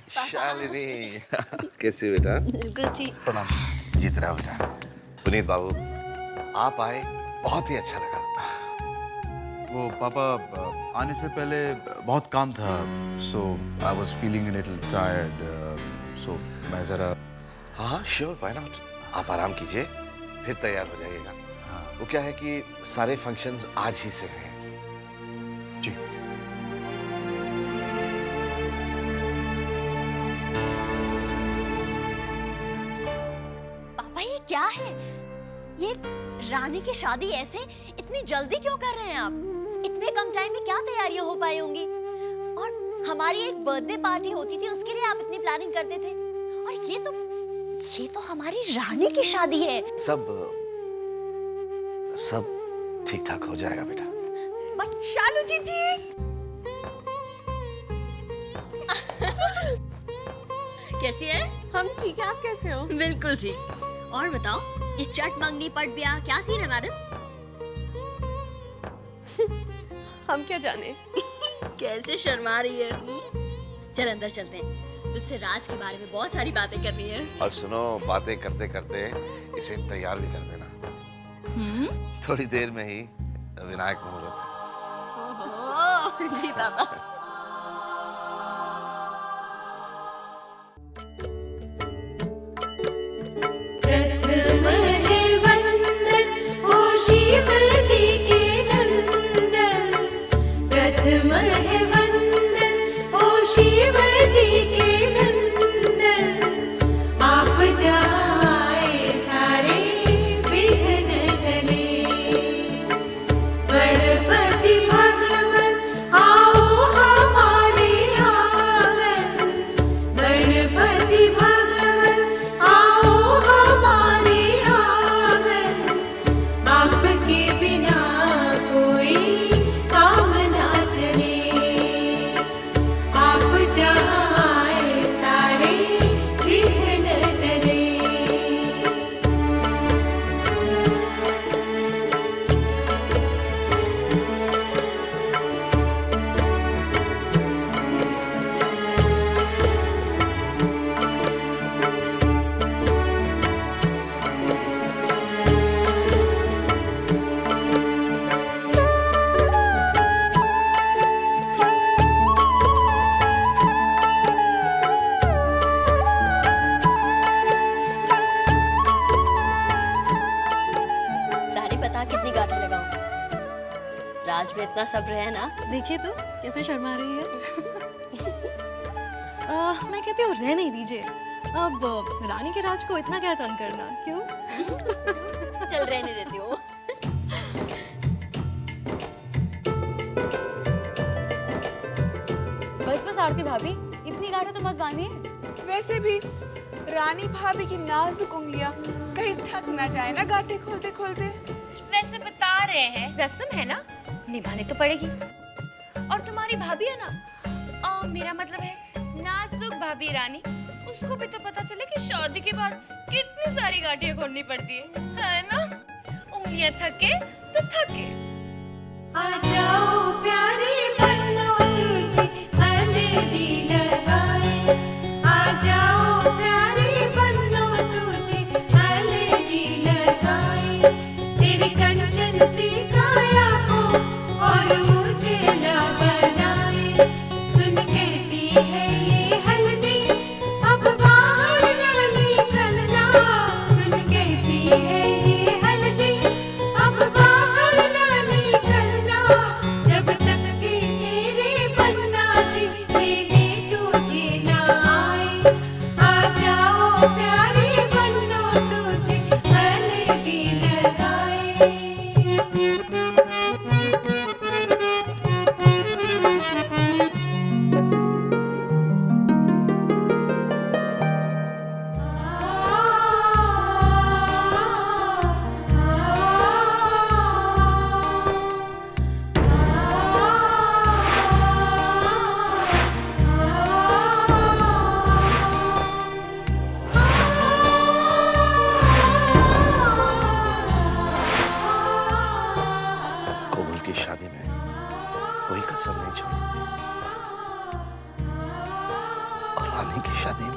शालिनी कैसी बेटा? बिल्कुल ठीक। प्रणाम। जीत रहा बेटा। पुनीत बाबू आप आए बहुत ही अच्छा लगा। वो पापा आने से पहले बहुत काम था, so I was feeling a little tired, so मैं जरा। हाँ श्योर, व्हाई नॉट। आप आराम कीजिए फिर तैयार हो जाइएगा। हाँ वो क्या है कि सारे फंक्शंस आज ही से हैं। जी। पापा ये क्या है? ये रानी की शादी ऐसे इतनी जल्दी क्यों कर रहे हैं आप? इतने कम टाइम में क्या तैयारियां हो पाई होंगी? और हमारी एक बर्थडे पार्टी होती थी, उसके लिए आप इतनी प्लानिंग करते थे, और ये तो हमारी रानी की शादी है। सब ठीक ठाक हो जाएगा बेटा। बट शालू जी कैसी है? हम ठीक है, आप कैसे हो? बिल्कुल ठीक। और बताओ, ये चट मंगनी पट ब्याह क्या सीन है मैडम? हम क्या जाने। कैसे शर्मा रही है। चल अंदर चलते हैं, तुझसे राज के बारे में बहुत सारी बातें करनी है। और सुनो, बातें करते करते इसे तैयार भी कर देना। थोड़ी देर में ही विनायक मुहूर्त है। ओहो जी पापा। राज में इतना सब्र है ना। देखिए तो कैसे शर्मा रही है। मैं कहती हूँ रहने दीजिए, अब रानी के राज को इतना क्या तंग करना, क्यों? चल रहने देती हूँ। बस बस आरती भाभी, इतनी गाढ़ा तो मत बांधिए। वैसे भी रानी भाभी की नाजुक उंगलियां कहीं थक ना जाए ना गांठें खोलते खोलते। वैसे बता रहे हैं, रस्म है ना, निभाने तो पड़ेगी। और तुम्हारी भाभी है ना, मेरा मतलब है नाजुक भाभी रानी, उसको भी तो पता चले कि शादी के बाद कितनी सारी गांठें खोलनी पड़ती है ना? उंगलियां थके तो थके। आ जाओ प्यारे बनो तुझे हल्दी लगाए, आ जाओ प्यारे बनो तुझे हल्दी लगाए, तेरी कंचन सी काया को और मुझे ला बनाए, सुन कहती है ये हल्दी अब बाहर ना निकलना, सुन कहती है ये हल्दी अब बाहर ना निकलना, जब तक के रानी की शादी में?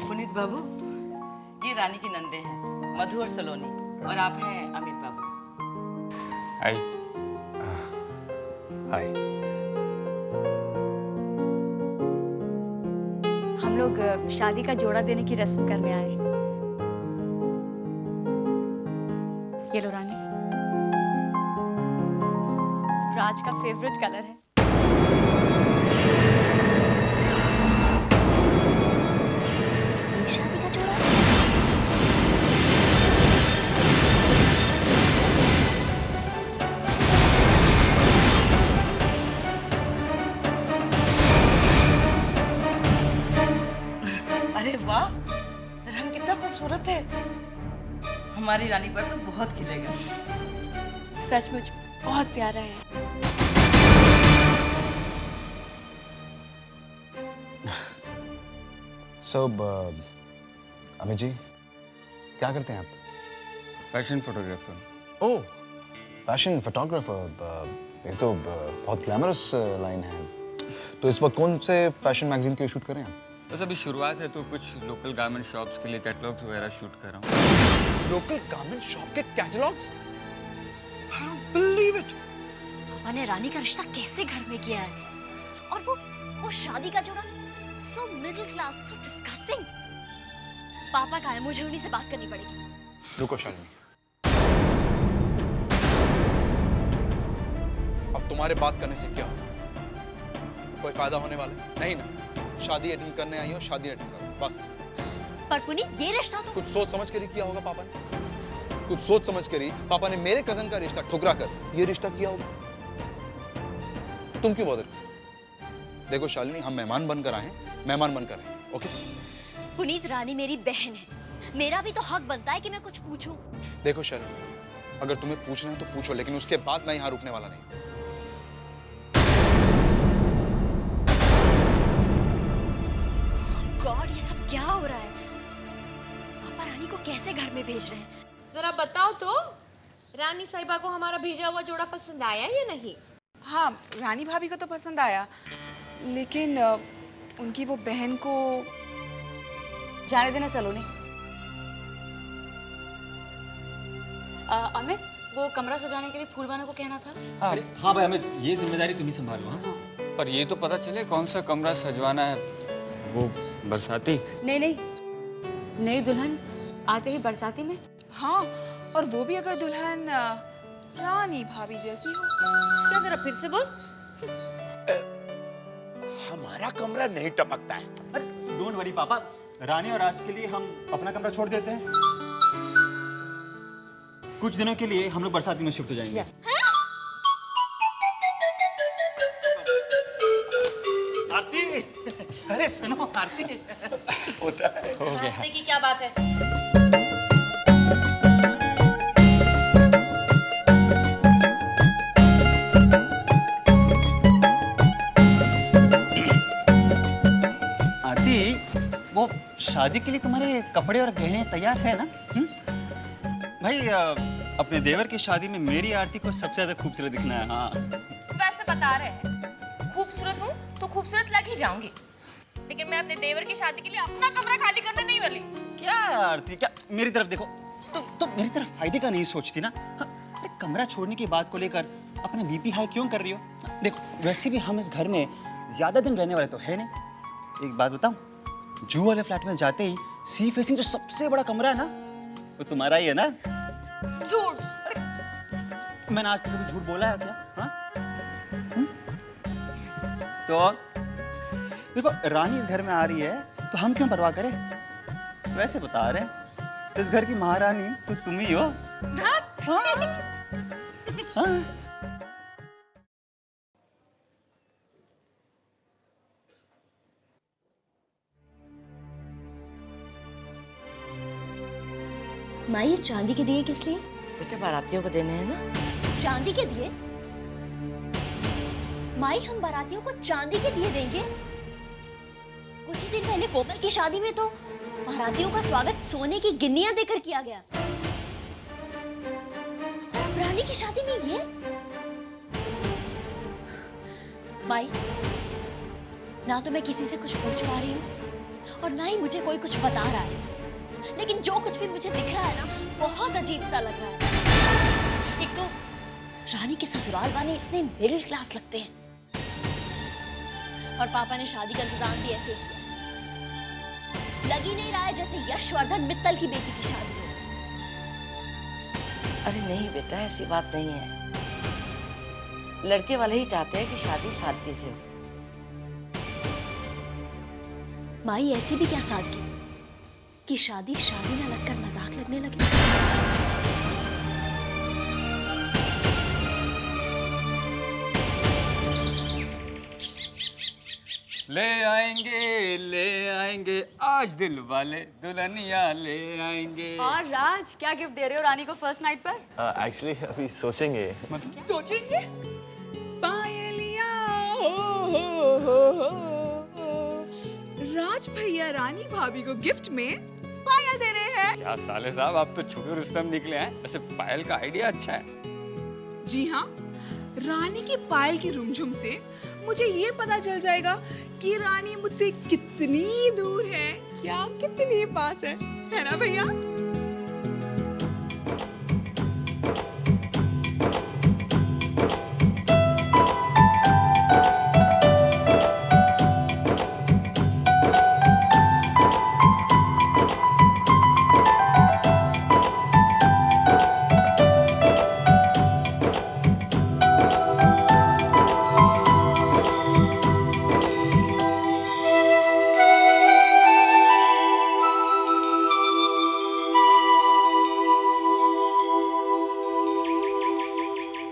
पुनीत बाबू, ये रानी की नंदे हैं, मधु और सलोनी, और आप हैं अमित बाबू। हाय। हाय। हम लोग शादी का जोड़ा देने की रस्म करने आए हैं। ये लो रानी, राज का फेवरेट कलर है। ये शादी का जोड़ा? अरे वाह, रंग कितना खूबसूरत है। हमारी रानी पर तो बहुत खिलेगा। सचमुच बहुत प्यारा है। So, अमित जी, क्या करते हैं आप? Fashion photographer. Oh, fashion photographer. ये तो बहुत ग्लैमरस लाइन है। तो इस वक्त कौन से फैशन मैगजीन के शूट कर रहे हैं आप? बस अभी शुरुआत है तो कुछ लोकल गारमेंट शॉप्स के लिए कैटलॉग्स वगैरह शूट कर रहा हूँ। लोकल गारमेंट शॉप के catalogues? I don't believe it. पापा ने रानी का रिश्ता कैसे घर में किया है? और वो शादी का जोड़ा? So middle class, so disgusting. पापा का है, मुझे उन्हीं से बात करनी पड़ेगी। रुको शालिनी। अब तुम्हारे बात करने से क्या होगा? कोई फायदा होने वाला है? नहीं ना। शादी अटेंड करने आई हो, शादी अटेंड करो, बस। पर पुनीत, ये रिश्ता तो कुछ सोच समझ कर ही किया होगा पापा ने। कुछ सोच समझ कर ही पापा ने मेरे कजन का रिश्ता ठुकरा कर ये रिश्ता किया होगा। तुम क्यों बॉदर करते? देखो शालिनी, हम मेहमान बनकर आए हैं, मेहमान बनकर आए हैं, ओके? पुनीत, रानी मेरी बहन है, मेरा भी तो हक बनता है कि मैं कुछ पूछूं। देखो शालिनी, अगर तुम्हें पूछना है तो पूछो, लेकिन उसके बाद मैं यहाँ रुकने वाला नहीं। गॉड, ये सब क्या हो रहा है? पापा रानी को कैसे घर में भेज रहे हैं? जरा बताओ तो, रानी साहिबा को हमारा भेजा हुआ जोड़ा पसंद आया या नहीं? हाँ, रानी भाभी को तो पसंद आया, लेकिन उनकी वो बहन को जाने देना सलोनी। अमित, वो कमरा सजाने के लिए फूल वाले को कहना था। अरे हाँ भाई अमित, ये जिम्मेदारी तुम ही संभालो। हाँ, पर ये तो पता चले कौन सा कमरा सजवाना है। वो बरसाती? नहीं दुल्हन आते ही बरसाती में। हाँ, और वो भी अगर दुल्हन रानी भाभी जैसी हो। क्या जरा फिर से बोल। हमारा कमरा नहीं टपकता है। अरे डोंट वरी पापा, रानी और राज के लिए हम अपना कमरा छोड़ देते हैं। कुछ दिनों के लिए हम लोग बरसाती में शिफ्ट हो जाएंगे। आरती, अरे सुनो आरती, होता है। हंसने की क्या बात है? वो शादी के लिए तुम्हारे कपड़े और गहने तैयार है ना? भाई अपने देवर की शादी में मेरी आरती को सबसे ज्यादा खूबसूरत दिखना है। हाँ, वैसे बता रहे हैं, खूबसूरत हूँ तो खूबसूरत लग ही जाऊंगी, लेकिन मैं अपने देवर की शादी के लिए अपना कमरा खाली करने नहीं वाली। क्या आरती, क्या मेरी तरफ देखो, तुम मेरी तरफ फायदे का नहीं सोचती ना? हाँ, अरे कमरा छोड़ने की बात को लेकर अपने बीपी हाई क्यों कर रही हो? देखो वैसे भी हम इस घर में ज्यादा दिन रहने वाले तो है नहीं। एक बात बताऊं, जू वाले फ्लैट में जाते ही सी फेसिंग जो सबसे बड़ा कमरा है ना, वो तुम्हारा ही है ना? झूठ। मैंने आज तक कभी झूठ बोला है क्या? हाँ? तो देखो रानी इस घर में आ रही है तो हम क्यों परवाह करें? वैसे बता रहे हैं, इस घर की महारानी तो तुम ही हो। हाँ। माँ ये चांदी के दिए किस लिए? बेटे बारातियों को देने हैं ना। चांदी के दिए? माई हम बारातियों को चांदी के दिए देंगे? कुछ ही दिन पहले कोमल की शादी में तो बारातियों का स्वागत सोने की गिन्नियां देकर किया गया। और अब रानी की शादी में ये? माई, ना तो मैं किसी से कुछ पूछ पा रही हूँ और ना ही मुझे कोई कुछ बता रहा है, लेकिन जो कुछ भी मुझे दिख रहा है ना, बहुत अजीब सा लग रहा है। एक तो रानी के ससुराल वाले इतने मिडिल क्लास लगते हैं और पापा ने शादी का इंतजाम भी ऐसे ही किया। लग ही नहीं रहा है जैसे यशवर्धन मित्तल की बेटी की शादी हो। अरे नहीं बेटा, ऐसी बात नहीं है। लड़के वाले ही चाहते हैं कि शादी सादगी से हो। माई ऐसी भी क्या सादगी कि शादी शादी ना लगकर मजाक लगने लगे। ले आएंगे आज दिल वाले दुल्हनिया ले आएंगे। और राज, क्या गिफ्ट दे रहे हो रानी को फर्स्ट नाइट पर? एक्चुअली अभी सोचेंगे। सोचेंगे? पायलिया हो। राज भैया रानी भाभी को गिफ्ट में पायल दे रहे हैं। क्या साले साहब, आप तो छुपे रुस्तम निकले हैं। वैसे पायल का आइडिया अच्छा है। जी हाँ, रानी की पायल की रुमझुम से मुझे ये पता चल जाएगा कि रानी मुझसे कितनी दूर है या कितनी पास है ना भैया?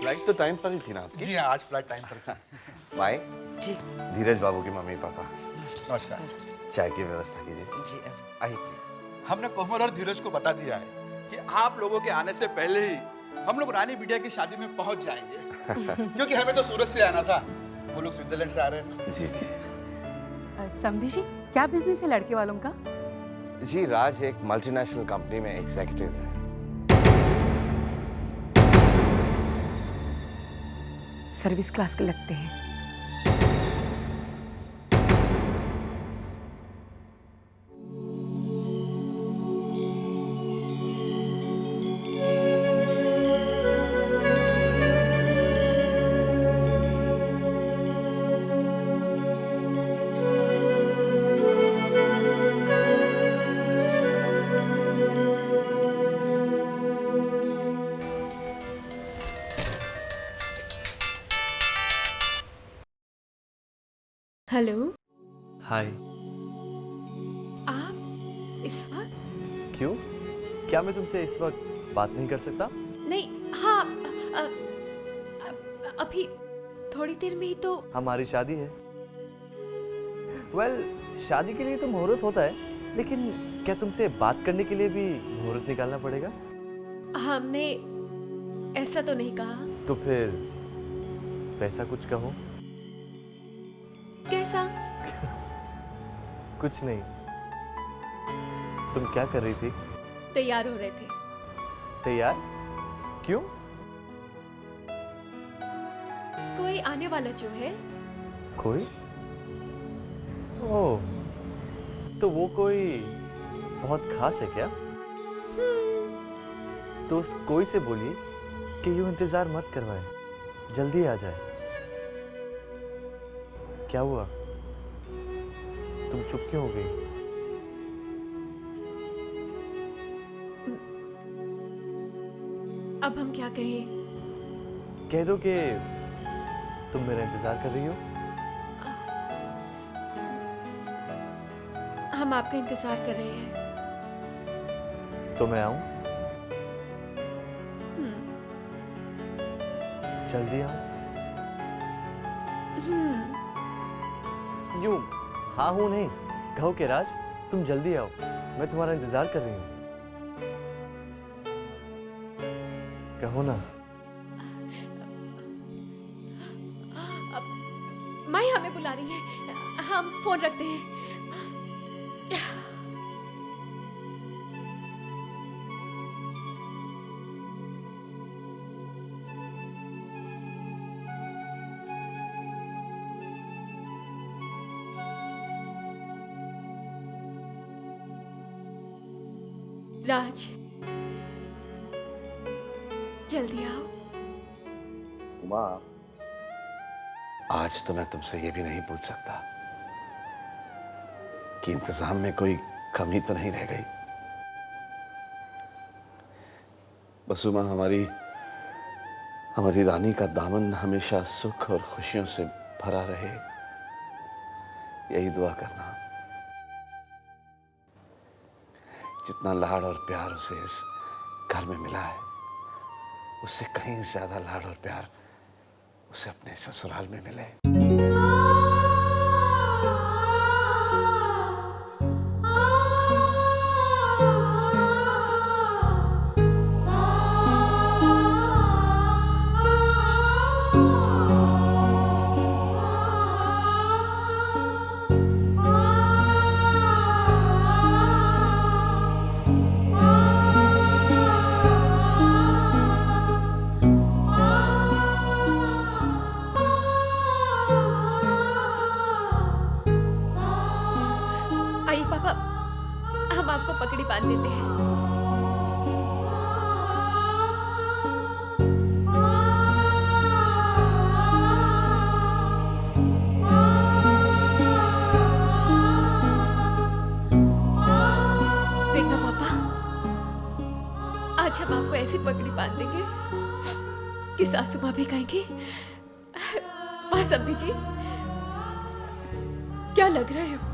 फ्लाइट तो टाइम पर ही थी ना आपकी? जी हाँ, आज फ्लाइट टाइम पर थी। माई, जी धीरज बाबू की मम्मी पापा, नमस्कार। चाय की व्यवस्था कीजिए। जी आइए प्लीज। हमने कोमल और धीरज को बता दिया है कि आप लोगों के आने से पहले ही हम लोग रानी बिटिया की शादी में पहुंच जाएंगे। क्योंकि हमें तो सूरत से आना था, वो लोग स्विट्जरलैंड से आ रहे हैं। जी जी समधी जी, क्या बिजनेस है लड़के वालों का? जी, राज एक मल्टीनेशनल कंपनी में एग्जीक्यूटिव है। सर्विस क्लास के लगते हैं। हेलो, हाय। आप इस वक्त? क्यों? क्या मैं तुमसे इस वक्त बात नहीं कर सकता? नहीं, हाँ, अभी थोड़ी देर में ही तो। हमारी शादी है। वेल, शादी के लिए तो मुहूर्त होता है, लेकिन क्या तुमसे बात करने के लिए भी मुहूर्त निकालना पड़ेगा? हमने ऐसा तो नहीं कहा। तो फिर वैसा कुछ कहो। कैसा? कुछ नहीं। तुम क्या कर रही थी? तैयार हो रहे थे। तैयार? क्यों? कोई आने वाला जो है। कोई? ओह, तो वो कोई बहुत खास है क्या? तो उस कोई से बोलिए कि यूं इंतजार मत करवाए, जल्दी आ जाए। क्या हुआ? तुम चुप क्यों हो गई? अब हम क्या कहें? कह दो कि तुम मेरा इंतजार कर रही हो। हम आपका इंतजार कर रहे हैं। तो मैं आऊं? जल्दी आऊं? यूं हाँ हूं नहीं, कहो कि राज तुम जल्दी आओ, मैं तुम्हारा इंतजार कर रही हूं। कहो ना। माई हमें बुला रही है, हम फोन रखते हैं। राज, जल्दी आओ। उमा, आज तो मैं तुमसे ये भी नहीं पूछ सकता कि इंतजाम में कोई कमी तो नहीं रह गई। बस उमा, हमारी रानी का दामन हमेशा सुख और खुशियों से भरा रहे, यही दुआ करना। जितना लाड़ और प्यार उसे इस घर में मिला है, उससे कहीं ज्यादा लाड़ और प्यार उसे अपने ससुराल में मिले। आइए पापा, हम आपको पगड़ी बांध देते हैं। देखना पापा, आज हम आपको ऐसी पगड़ी बांध देंगे कि सासू माँ भी कहेंगी, माँ समधी जी क्या लग रहे हो।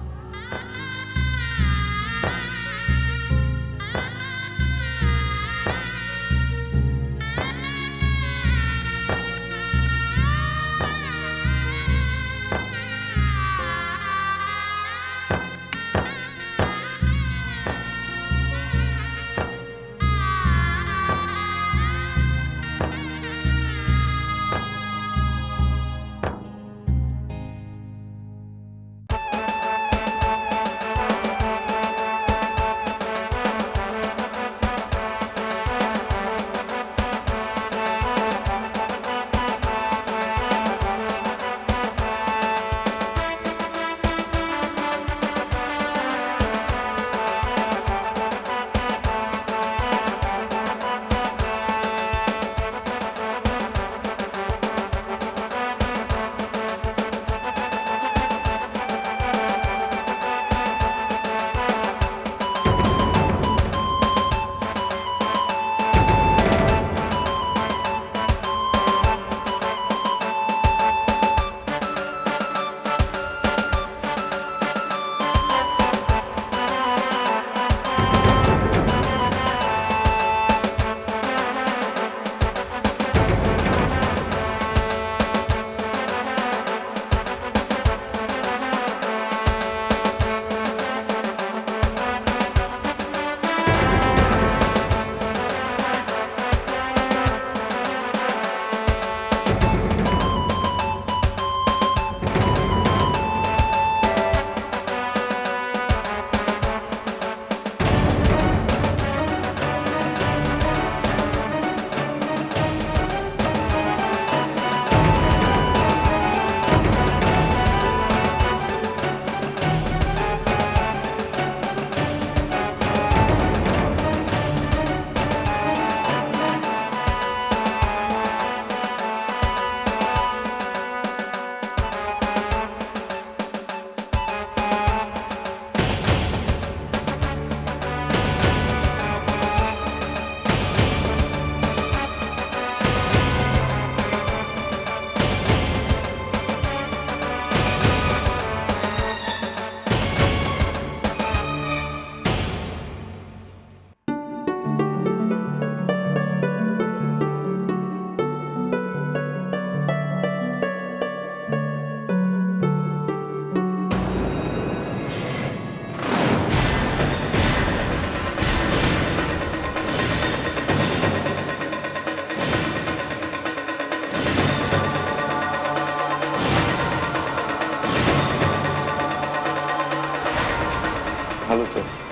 Sir.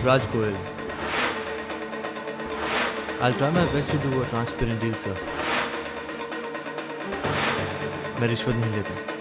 Raj Goel. I'll try my best to do a transparent deal, sir. मैं रिश्वत नहीं लेता।